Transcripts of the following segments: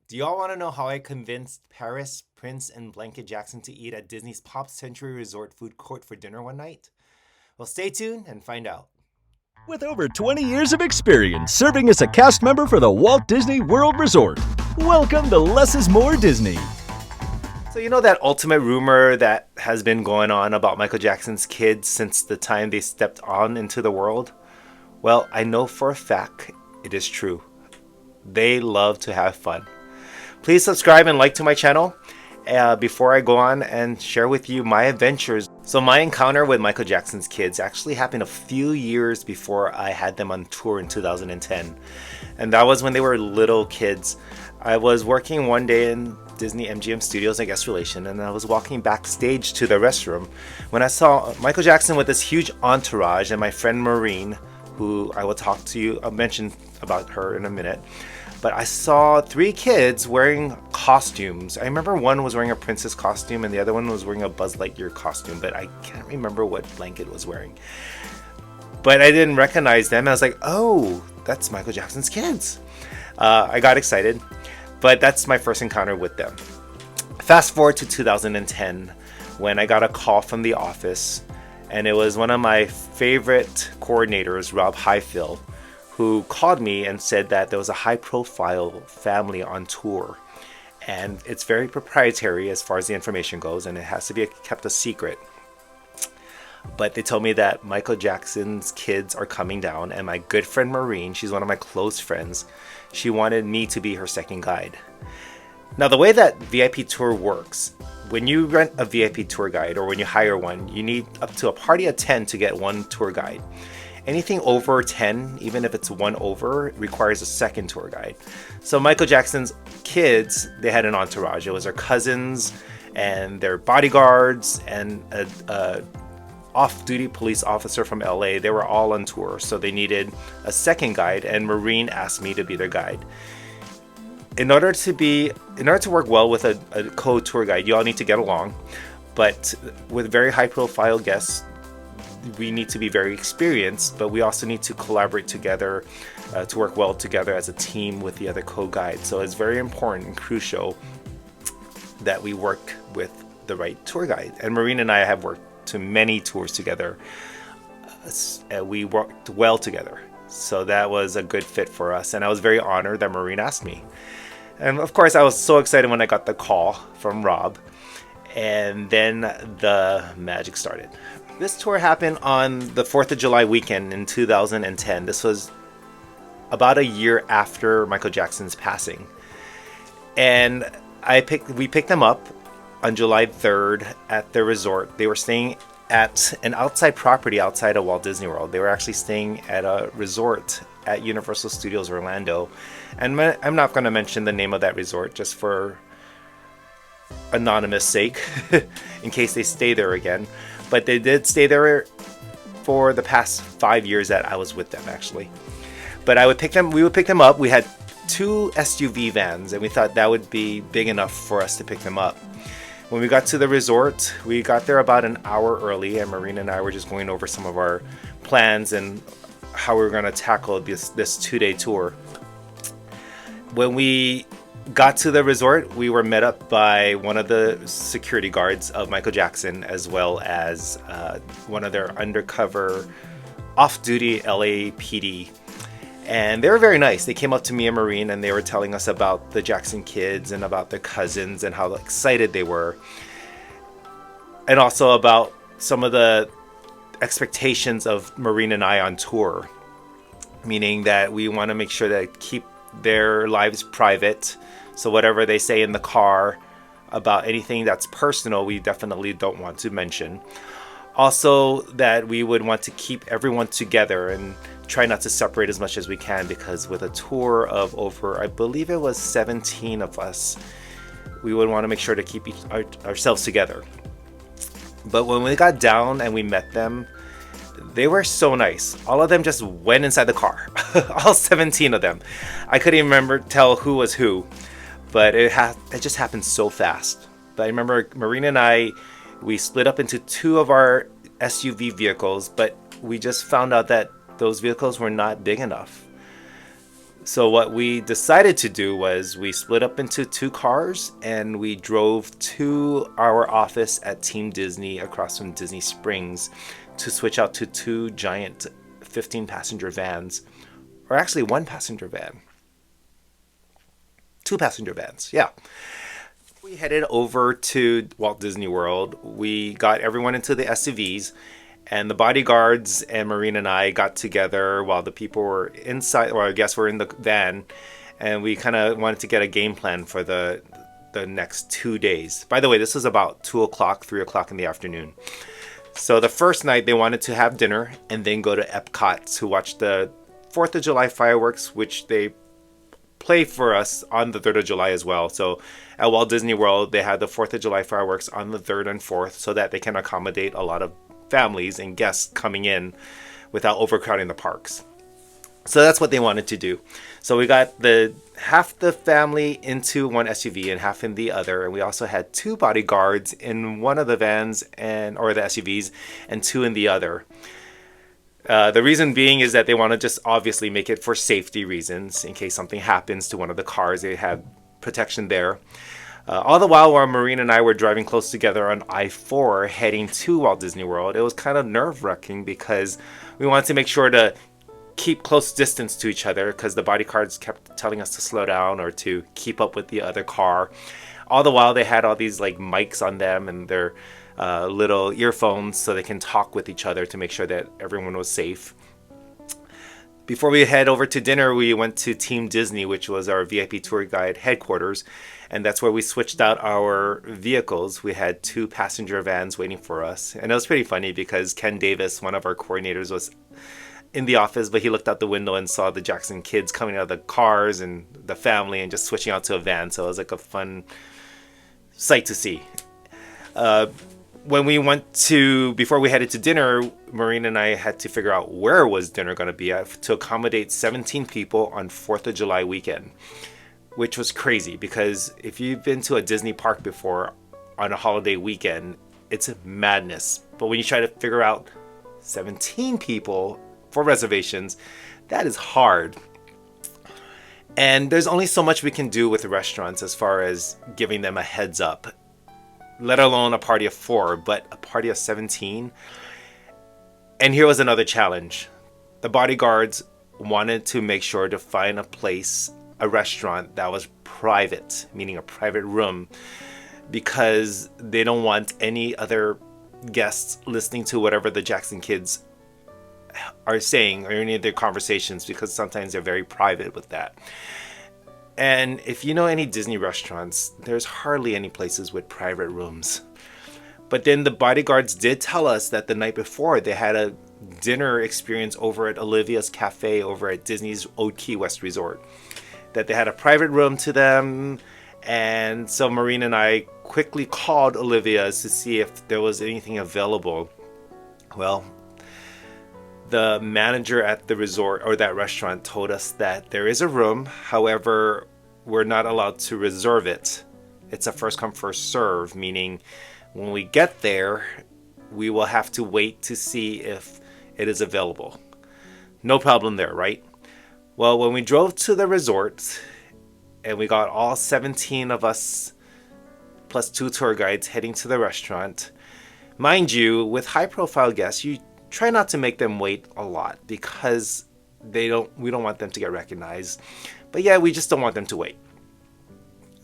Do y'all want to know how I convinced Paris, Prince, and Blanket Jackson to eat at Disney's Pop Century Resort food court for dinner one night? Well, stay tuned and find out. With over 20 years of experience serving as a cast member for the Walt Disney World Resort, welcome to Less is More Disney. So, you know that ultimate rumor that has been going on about Michael Jackson's kids since the time they stepped on into the world? Well, I know for a fact it is true. They love to have fun. Please subscribe and like to my channel before I go on and share with you my adventures. So my encounter with Michael Jackson's kids actually happened a few years before I had them on tour in 2010. And that was when they were little kids. I was working one day in Disney MGM Studios, I guess, relation, and I was walking backstage to the restroom when I saw Michael Jackson with this huge entourage and my friend Maureen, who I will talk to you, I'll mention about her in a minute. But I saw three kids wearing costumes. I remember one was wearing a princess costume and the other one was wearing a Buzz Lightyear costume, but I can't remember what Blanket was wearing. But I didn't recognize them. I was like, oh, that's Michael Jackson's kids. I got excited, but that's my first encounter with them. Fast forward to 2010 when I got a call from the office, and it was one of my favorite coordinators, Rob Highfill, who called me and said that there was a high-profile family on tour. And it's very proprietary as far as the information goes, and it has to be kept a secret. But they told me that Michael Jackson's kids are coming down, and my good friend Maureen, she's one of my close friends, she wanted me to be her second guide. Now, the way that VIP tour works, when you rent a VIP tour guide or when you hire one, you need up to a party of 10 to get one tour guide. Anything over 10, even if it's one over, requires a second tour guide. So Michael Jackson's kids, they had an entourage. It was their cousins and their bodyguards and a off-duty police officer from LA. They were all on tour, so they needed a second guide, and Maureen asked me to be their guide. In order to work well with a co-tour guide, you all need to get along. But with very high-profile guests, we need to be very experienced, but we also need to collaborate together to work well together as a team with the other co-guides. So it's very important and crucial that we work with the right tour guide. And Maureen and I have worked to many tours together. We worked well together. So that was a good fit for us. And I was very honored that Maureen asked me. And of course, I was so excited when I got the call from Rob. And then the magic started. This tour happened on the 4th of July weekend in 2010. This was about a year after Michael Jackson's passing. And we picked them up on July 3rd at the resort. They were staying at an outside property outside of Walt Disney World. They were actually staying at a resort at Universal Studios Orlando. And I'm not going to mention the name of that resort just for anonymous sake in case they stay there again. But they did stay there for the past 5 years that I was with them, actually. But we would pick them up. We had 2 SUV vans, and we thought that would be big enough for us to pick them up. When we got to the resort, we got there about an hour early, and Maureen and I were just going over some of our plans and how we were going to tackle this 2-day tour. When we got to the resort, we were met up by one of the security guards of Michael Jackson, as well as one of their undercover off-duty LAPD. And they were very nice. They came up to me and Maureen and they were telling us about the Jackson kids and about their cousins and how excited they were. And also about some of the expectations of Maureen and I on tour. Meaning that we want to make sure that keep their lives private. So whatever they say in the car about anything that's personal, we definitely don't want to mention. Also, that we would want to keep everyone together and try not to separate as much as we can, because with a tour of over, I believe it was 17 of us, we would want to make sure to keep ourselves together. But when we got down and we met them, they were so nice. All of them just went inside the car. All 17 of them. I couldn't even tell who was who. But it just happened so fast. But I remember Marina and I, we split up into 2 of our SUV vehicles, but we just found out that those vehicles were not big enough. So what we decided to do was we split up into two cars and we drove to our office at Team Disney across from Disney Springs to switch out to two giant 15 passenger vans, or actually one passenger van. Two passenger vans, yeah. We headed over to Walt Disney World. We got everyone into the SUVs, and the bodyguards and Marine and I got together while the people were inside, or I guess we're in the van, and we kind of wanted to get a game plan for the next 2 days. By the way, this was about 2 o'clock, 3 o'clock in the afternoon. So the first night they wanted to have dinner and then go to Epcot to watch the 4th of July fireworks, which they play for us on the 3rd of July as well. So at Walt Disney World, they had the 4th of July fireworks on the 3rd and 4th so that they can accommodate a lot of families and guests coming in without overcrowding the parks. So that's what they wanted to do. So we got half the family into one SUV and half in the other, and we also had two bodyguards in one of the vans or the SUVs and two in the other. The reason being is that they want to just obviously make it for safety reasons. In case something happens to one of the cars, they have protection there. All the while Maureen and I were driving close together on I-4 heading to Walt Disney World, it was kind of nerve-wracking because we wanted to make sure to keep close distance to each other because the bodyguards kept telling us to slow down or to keep up with the other car. All the while they had all these like mics on them and their little earphones so they can talk with each other to make sure that everyone was safe. Before we head over to dinner, we went to Team Disney, which was our VIP tour guide headquarters, and that's where we switched out our vehicles. We had two passenger vans waiting for us, and it was pretty funny because Ken Davis, one of our coordinators, was in the office, but he looked out the window and saw the Jackson kids coming out of the cars and the family and just switching out to a van, so it was like a fun sight to see. Before we headed to dinner, Maureen and I had to figure out where was dinner going to be at to accommodate 17 people on 4th of July weekend, which was crazy because if you've been to a Disney park before on a holiday weekend, it's madness. But when you try to figure out 17 people for reservations, that is hard. And there's only so much we can do with the restaurants as far as giving them a heads up, let alone a party of 4, but a party of 17. And here was another challenge. The bodyguards wanted to make sure to find a restaurant that was private, meaning a private room, because they don't want any other guests listening to whatever the Jackson kids are saying or any of their conversations, because sometimes they're very private with that. And if you know any Disney restaurants, there's hardly any places with private rooms. But then the bodyguards did tell us that the night before they had a dinner experience over at Olivia's Cafe over at Disney's Old Key West Resort, that they had a private room to them. And so Maureen and I quickly called Olivia's to see if there was anything available. Well, the manager at the resort or that restaurant told us that there is a room. However, we're not allowed to reserve it. It's a first come, first serve, meaning when we get there, we will have to wait to see if it is available. No problem there, right? Well, when we drove to the resort and we got all 17 of us plus 2 tour guides heading to the restaurant, mind you, with high profile guests, you try not to make them wait a lot because we don't want them to get recognized. But yeah, we just don't want them to wait.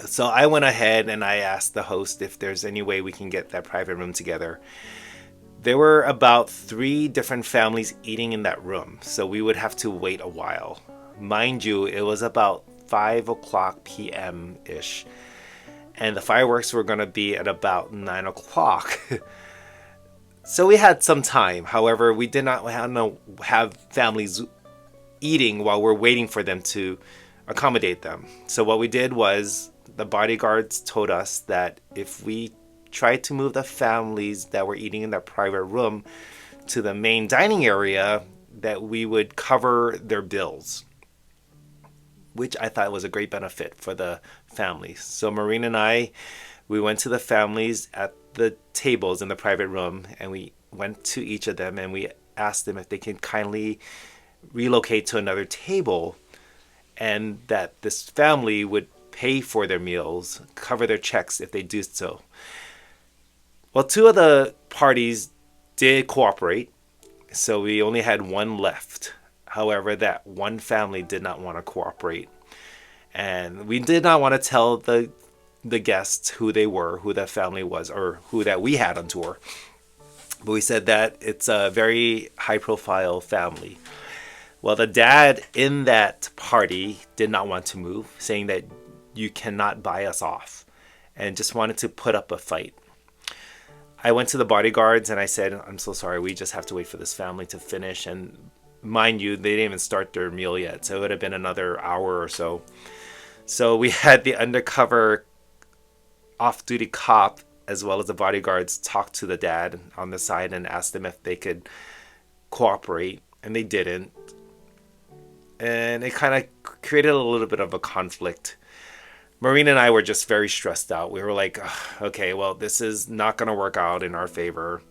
So I went ahead and I asked the host if there's any way we can get that private room together. There were about 3 different families eating in that room, so we would have to wait a while. Mind you, it was about 5 o'clock p.m.-ish, and the fireworks were going to be at about 9 o'clock. So we had some time. However, we did not have families eating while we're waiting for them to accommodate them. So what we did was the bodyguards told us that if we tried to move the families that were eating in that private room to the main dining area, that we would cover their bills, which I thought was a great benefit for the families. So Maureen and we went to the families at the tables in the private room, and we went to each of them and we asked them if they can kindly relocate to another table and that this family would pay for their meals, cover their checks if they do so. Well, two of the parties did cooperate, so we only had one left. However, that one family did not want to cooperate. And we did not want to tell the guests who they were, who that family was, or who that we had on tour. But we said that it's a very high profile family. Well, the dad in that party did not want to move, saying that you cannot buy us off, and just wanted to put up a fight. I went to the bodyguards and I said, I'm so sorry, we just have to wait for this family to finish. And mind you, they didn't even start their meal yet, so it would have been another hour or so. So we had the undercover off-duty cop as well as the bodyguards talk to the dad on the side and ask them if they could cooperate, and they didn't. And it kind of created a little bit of a conflict. Maureen and I were just very stressed out. We were like, okay, well, this is not going to work out in our favor.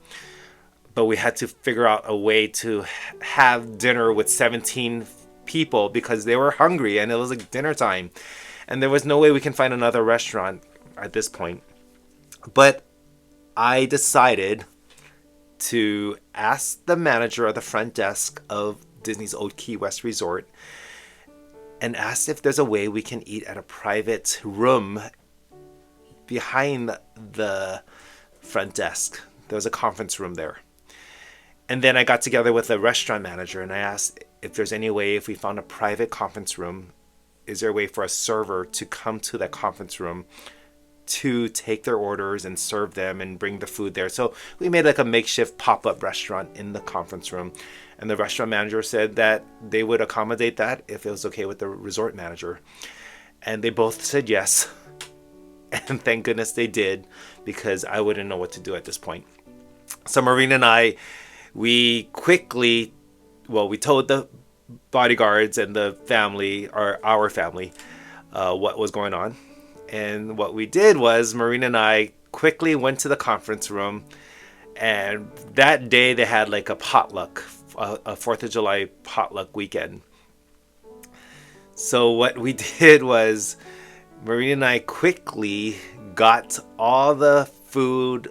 But we had to figure out a way to have dinner with 17 people because they were hungry and it was like dinner time. And there was no way we can find another restaurant at this point. But I decided to ask the manager at the front desk of Disney's Old Key West Resort and asked if there's a way we can eat at a private room behind the front desk. There was a conference room there. And then I got together with the restaurant manager and I asked if there's any way, if we found a private conference room, is there a way for a server to come to that conference room to take their orders and serve them and bring the food there? So we made like a makeshift pop-up restaurant in the conference room. And the restaurant manager said that they would accommodate that if it was okay with the resort manager. And they both said yes. And thank goodness they did, because I wouldn't know what to do at this point. So Maureen and I, we quickly, we told the bodyguards and the family, or our family, what was going on. And what we did was Maureen and I quickly went to the conference room, and that day they had like a potluck, a 4th of July potluck weekend. So what we did was Maureen and I quickly got all the food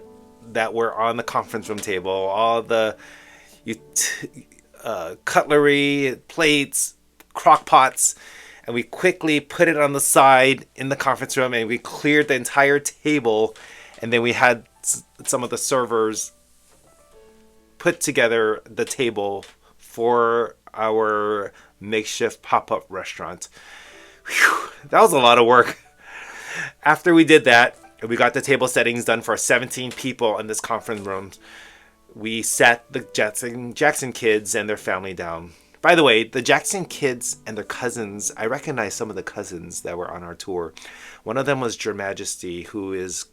that were on the conference room table, all the cutlery, plates, crock pots, and we quickly put it on the side in the conference room, and we cleared the entire table. And then we had some of the servers put together the table for our makeshift pop-up restaurant. Whew, that was a lot of work. After we did that, we got the table settings done for 17 people in this conference room. We sat the Jackson kids and their family down. By the way, the Jackson kids and their cousins, I recognize some of the cousins that were on our tour. One of them was Your Majesty, who is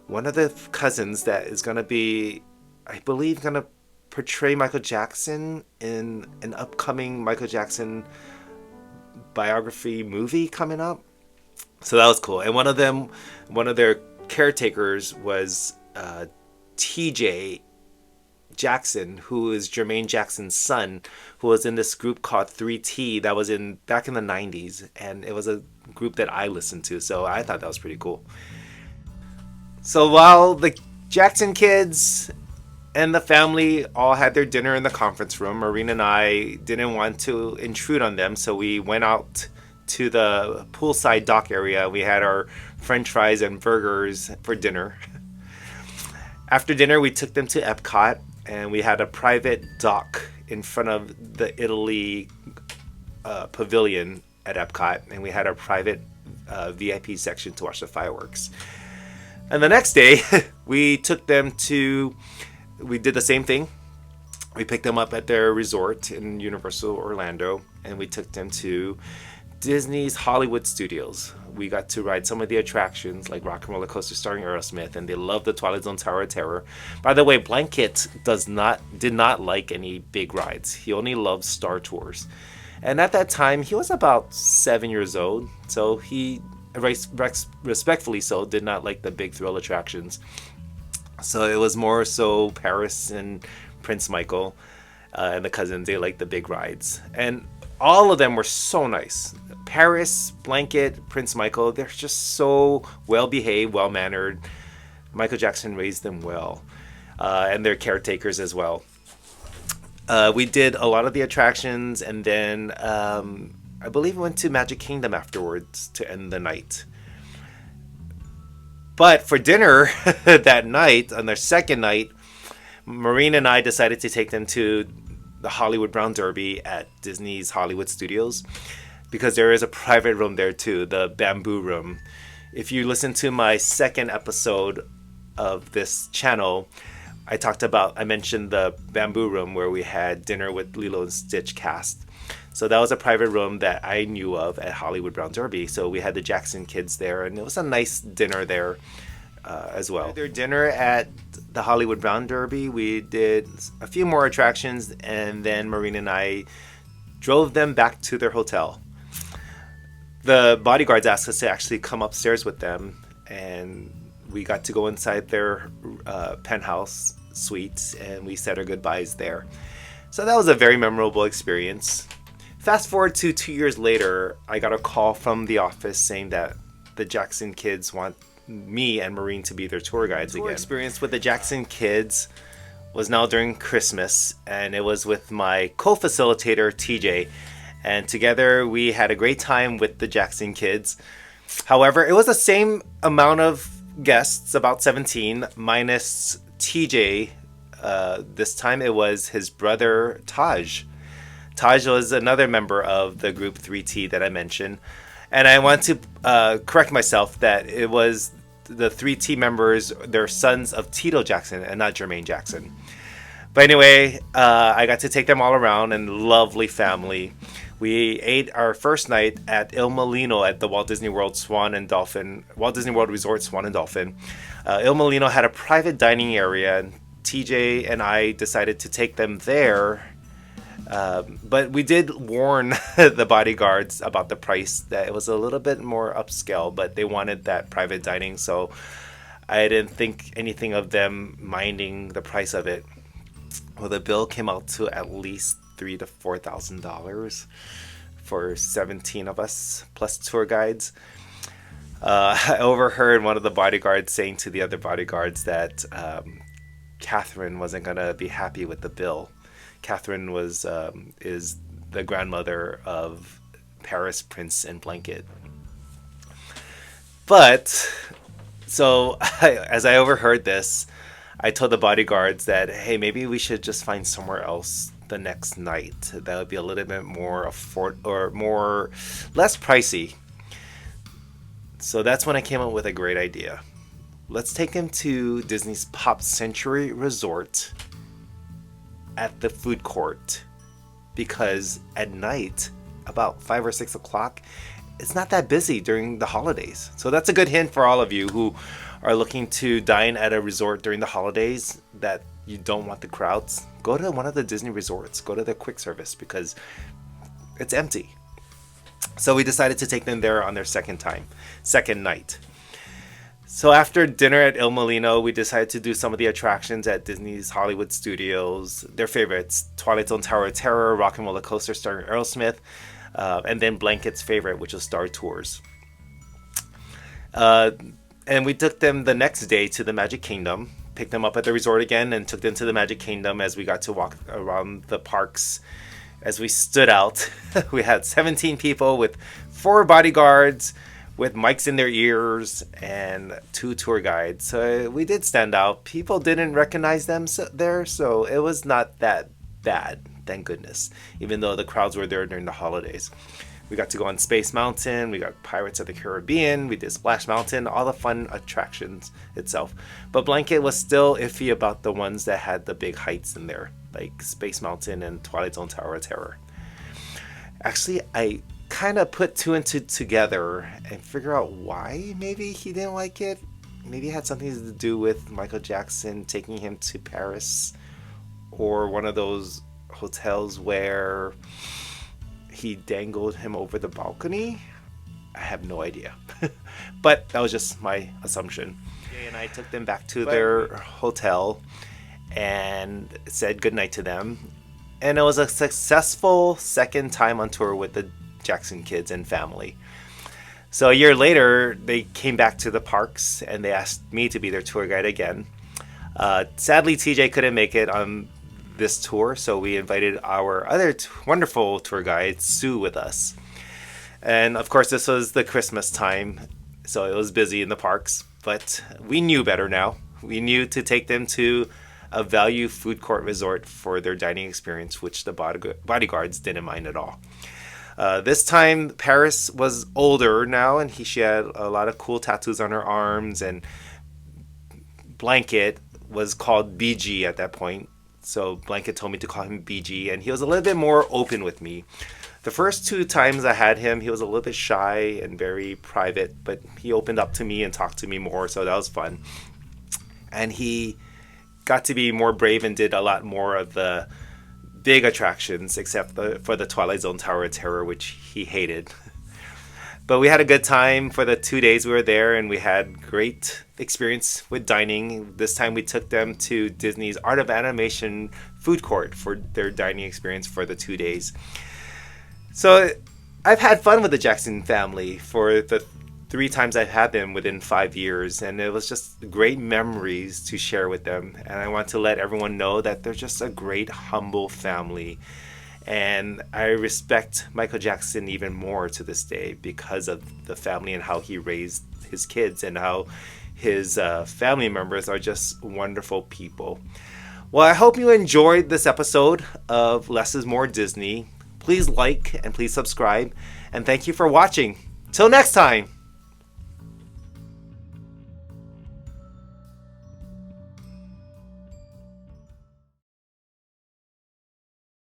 one of the cousins that is going to be, I believe, going to portray Michael Jackson in an upcoming Michael Jackson biography movie coming up. So that was cool. And one of their caretakers was TJ Jackson, who is Jermaine Jackson's son, who was in this group called 3T that was back in the 90s, and it was a group that I listened to, so I thought that was pretty cool. So while the Jackson kids and the family all had their dinner in the conference room, Maureen and I didn't want to intrude on them, so we went out to the poolside dock area. We had our French fries and burgers for dinner. After dinner, we took them to Epcot, and we had a private dock in front of the Italy pavilion at Epcot, and we had our private VIP section to watch the fireworks. And the next day, we did the same thing. We picked them up at their resort in Universal Orlando, and we took them to Disney's Hollywood Studios. We got to ride some of the attractions like Rock and Roller Coaster starring Aerosmith, and they loved the Twilight Zone Tower of Terror. By the way, Blanket did not like any big rides. He only loved Star Tours. And at that time, he was about 7 years old, so he, respectfully so, did not like the big thrill attractions. So it was more so Paris and Prince Michael and the cousins, they liked the big rides. And All of them were so nice. Paris, Blanket, Prince Michael, they're just so well behaved, well mannered. Michael Jackson raised them well, and their caretakers as well. We did a lot of the attractions, and then I believe we went to Magic Kingdom afterwards to end the night. But for dinner that night, on their second night, Maureen and I decided to take them to the Hollywood Brown Derby at Disney's Hollywood Studios because there is a private room there too, the Bamboo Room. If you listen to my second episode of this channel, I mentioned the Bamboo Room where we had dinner with Lilo and Stitch cast. So that was a private room that I knew of at Hollywood Brown Derby. So we had the Jackson kids there, and it was a nice dinner there as well. Their dinner at the Hollywood Brown Derby, we did a few more attractions, and then Maureen and I drove them back to their hotel. The bodyguards asked us to actually come upstairs with them, and we got to go inside their penthouse suite, and we said our goodbyes there. So that was a very memorable experience. Fast forward to 2 years later, I got a call from the office saying that the Jackson kids want me and Maureen to be their tour guides again. Tour experience with the Jackson kids was now during Christmas, and it was with my co-facilitator TJ, and together we had a great time with the Jackson kids. However, it was the same amount of guests, about 17, minus TJ. This time it was his brother Taj. Taj was another member of the group 3T that I mentioned. And I want to correct myself that it was the 3T members, they're sons of Tito Jackson and not Jermaine Jackson. But anyway, I got to take them all around, and lovely family. We ate our first night at Il Molino at the Walt Disney World Resort Swan and Dolphin. Il Molino had a private dining area, and TJ and I decided to take them there. But we did warn the bodyguards about the price, that it was a little bit more upscale, but they wanted that private dining, so I didn't think anything of them minding the price of it. Well, the bill came out to at least $3,000 to $4,000 for 17 of us plus tour guides. I overheard one of the bodyguards saying to the other bodyguards that Catherine wasn't gonna be happy with the bill. Catherine is the grandmother of Paris, Prince, and Blanket. But so as I overheard this, I told the bodyguards that, hey, maybe we should just find somewhere else the next night. That would be a little bit more less pricey. So that's when I came up with a great idea. Let's take him to Disney's Pop Century Resort at the food court, because at night, about 5 or 6 o'clock, it's not that busy during the holidays. So that's a good hint for all of you who are looking to dine at a resort during the holidays, that you don't want the crowds. Go to one of the Disney resorts, go to the quick service, because it's empty. So we decided to take them there on their second night. So after dinner at Il Molino, we decided to do some of the attractions at Disney's Hollywood Studios. Their favorites: Twilight Zone Tower of Terror, Rock and Roller Coaster starring Aerosmith, and then Blanket's favorite, which was Star Tours. And we took them the next day to the Magic Kingdom, picked them up at the resort again, and took them to the Magic Kingdom as we got to walk around the parks. As we stood out, we had 17 people with 4 bodyguards, with mics in their ears, and 2 tour guides. So we did stand out. People didn't recognize them there, so it was not that bad, thank goodness, even though the crowds were there during the holidays. We got to go on Space Mountain, we got Pirates of the Caribbean, we did Splash Mountain, all the fun attractions itself. But Blanket was still iffy about the ones that had the big heights in there, like Space Mountain and Twilight Zone Tower of Terror. Actually, I kind of put 2 and 2 together and figure out why maybe he didn't like it. Maybe it had something to do with Michael Jackson taking him to Paris, or one of those hotels where he dangled him over the balcony. I have no idea. But that was just my assumption. And I took them back to their hotel and said goodnight to them. and it was a successful second time on tour with the Jackson kids and family. So a year later, they came back to the parks and they asked me to be their tour guide again. Sadly, TJ couldn't make it on this tour, so we invited our other wonderful tour guide, Sue, with us. And of course, this was the Christmas time, so it was busy in the parks. But we knew better now. We knew to take them to a value food court resort for their dining experience, which the bodyguards didn't mind at all. This time, Paris was older now, and she had a lot of cool tattoos on her arms, and Blanket was called Bigi at that point. So Blanket told me to call him Bigi, and he was a little bit more open with me. The first 2 times I had him, he was a little bit shy and very private, but he opened up to me and talked to me more, so that was fun. And he got to be more brave and did a lot more of the big attractions, except for the Twilight Zone Tower of Terror, which he hated. But we had a good time for the 2 days we were there, and we had great experience with dining. This time we took them to Disney's Art of Animation food court for their dining experience for the 2 days. So I've had fun with the Jackson family for the 3 times I've had them within 5 years, and it was just great memories to share with them. And I want to let everyone know that they're just a great, humble family. And I respect Michael Jackson even more to this day because of the family and how he raised his kids and how his family members are just wonderful people. Well, I hope you enjoyed this episode of Less is More Disney. Please like and please subscribe. And thank you for watching. Till next time.